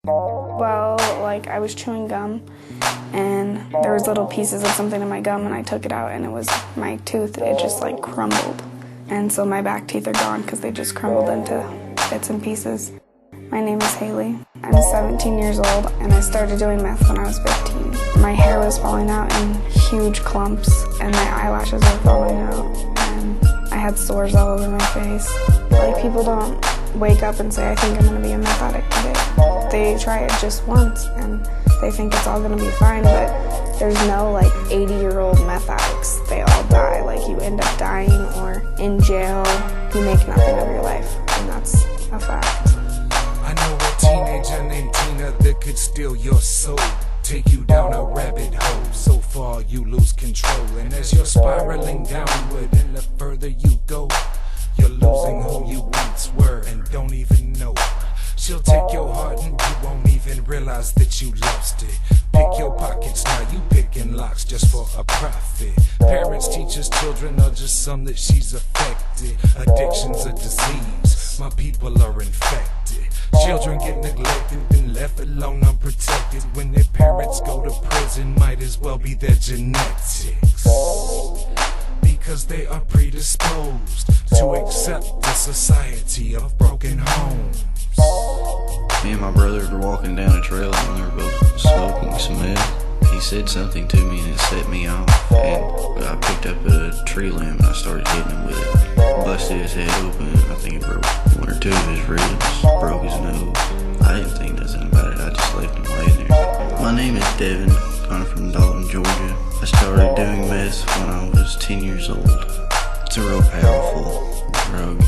Well, like I was chewing gum and there was little pieces of something in my gum and I took it out and it was my tooth. It just like crumbled. And so my back teeth are gone because they just crumbled into bits and pieces. My name is Haley. I'm 17 years old and I started doing meth when I was 15. My hair was falling out in huge clumps and my eyelashes were falling out and I had sores all over my face. Like, people don't wake up and say, I think I'm going to be a meth addict today. They try it just once and they think it's all going to be fine, but there's no like 80-year-old meth addicts. They all die. Like, you end up dying or in jail. You make nothing of your life, and that's a fact. I know a teenager named Tina that could steal your soul, take you down a rabbit hole, so far you lose control. And as you're spiraling downward, and the further you go, you're losing who you once were and don't even know. She'll take your heart and you won't even realize that you lost it. Pick your pockets, now you picking locks just for a profit. Parents, teachers, children are just some that she's affected. Addiction's a disease, my people are infected. Children get neglected and left alone unprotected. When their parents go to prison, might as well be their genetics, because they are predisposed to accept the society of broken homes. Me and my brother were walking down a trail and we were both smoking some meth. He said something to me and it set me off, and I picked up a tree limb and I started hitting him with it. Busted his head open. I think it broke one or two of his ribs, broke his nose. I didn't think nothing about it, I just left him laying there. My name is Devin, I'm from Dalton, Georgia. I started doing meth when I was 10 years old. It's a real powerful drug.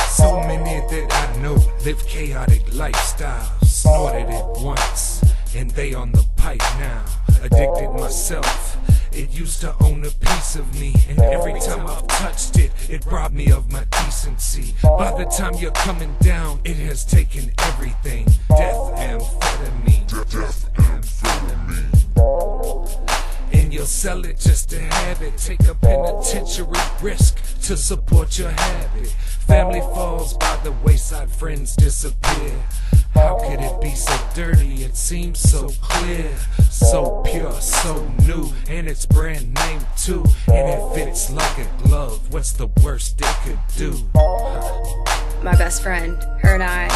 So many that I know live chaotic lifestyles, snorted it once, and they on the pipe now. Addicted myself, it used to own a piece of me, and every time I've touched it, it robbed me of my decency. By the time you're coming down, it has taken everything. DeathAmphetamine, DeathAmphetamine. And you'll sell it just to have it. Take a penitentiary risk to support your habit. Family falls by the wayside, friends disappear. How could it be so dirty? It seems so clear, so pure, so new, and it's brand name too. And it fits like a glove. What's the worst it could do? My best friend, her and I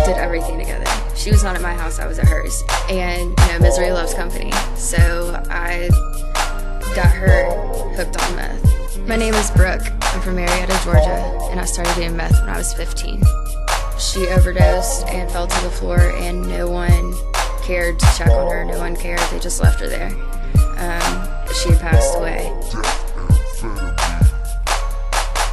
did everything together. She was not at my house, I was at hers. And, you know, misery loves company. So I got her hooked on meth. My name is Brooke. I'm from Marietta, Georgia, and I started doing meth when I was 15. She overdosed and fell to the floor, and no one cared to check on her. No one cared. They just left her there. She had passed away.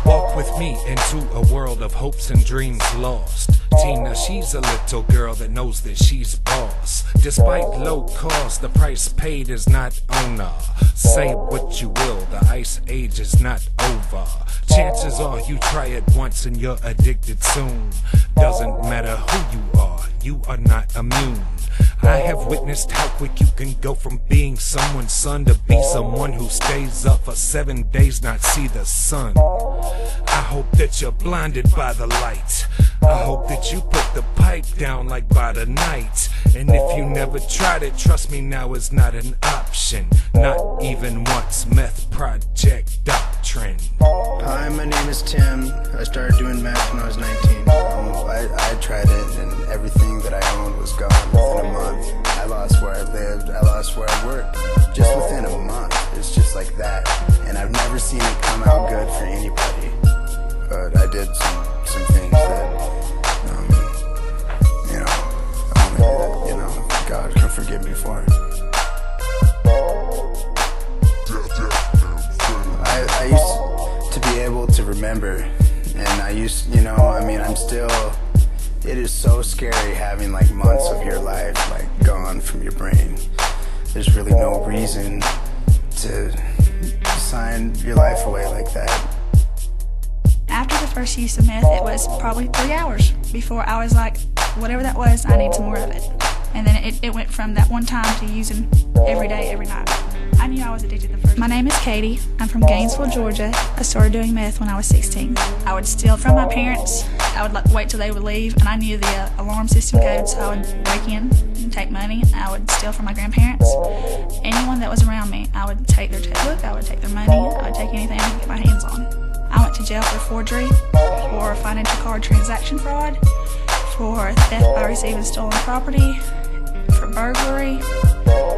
Walk with me into a world of hopes and dreams lost. Tina, she's a little girl that knows that she's boss. Despite low cost, the price paid is not on her. Say what you will, the ice age is not over. Chances are you try it once and you're addicted soon. Doesn't matter who you are not immune. I have witnessed how quick you can go from being someone's son to be someone who stays up for 7 days not see the sun. I hope that you're blinded by the light. I hope that you put the pipe down like by the night. And if you never tried it, trust me, now is not an option. Not even once. Meth Project Doctrine. Hi, my name is Tim. I started doing meth when I was 19. I tried it and everything that I owned was gone within a month. I lost where I lived, I lost where I worked. Just within a month, it's just like that. And I've never seen it come out good for anybody. But I did some things that, only God can forgive me for. I used to be able to remember, and I'm still, it is so scary having like months of your life like gone from your brain. There's really no reason to sign your life away like that. After the first use of meth, it was probably 3 hours before I was like, whatever that was, I need some more of it. And then it went from that one time to using every day, every night. I knew I was addicted the first. My name is Katie. I'm from Gainesville, Georgia. I started doing meth when I was 16. I would steal from my parents, I would like wait till they would leave, and I knew the alarm system code, so I would break in and take money. I would steal from my grandparents. Anyone that was around me, I would take their checkbook, I would take their money, I would take anything I could get my hands on. I went to jail for forgery, for financial card transaction fraud, for theft by receiving stolen property, for burglary.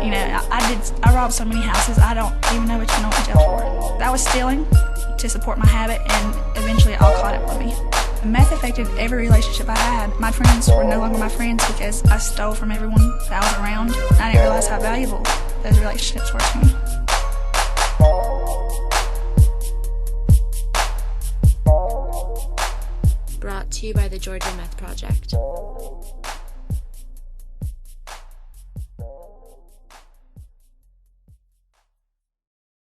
You know, I robbed so many houses, I don't even know which one I went to jail for. I was stealing to support my habit, and eventually it all caught up with me. Meth affected every relationship I had. My friends were no longer my friends because I stole from everyone that I was around. I didn't realize how valuable those relationships were to me. Brought to you by the Georgia Meth Project.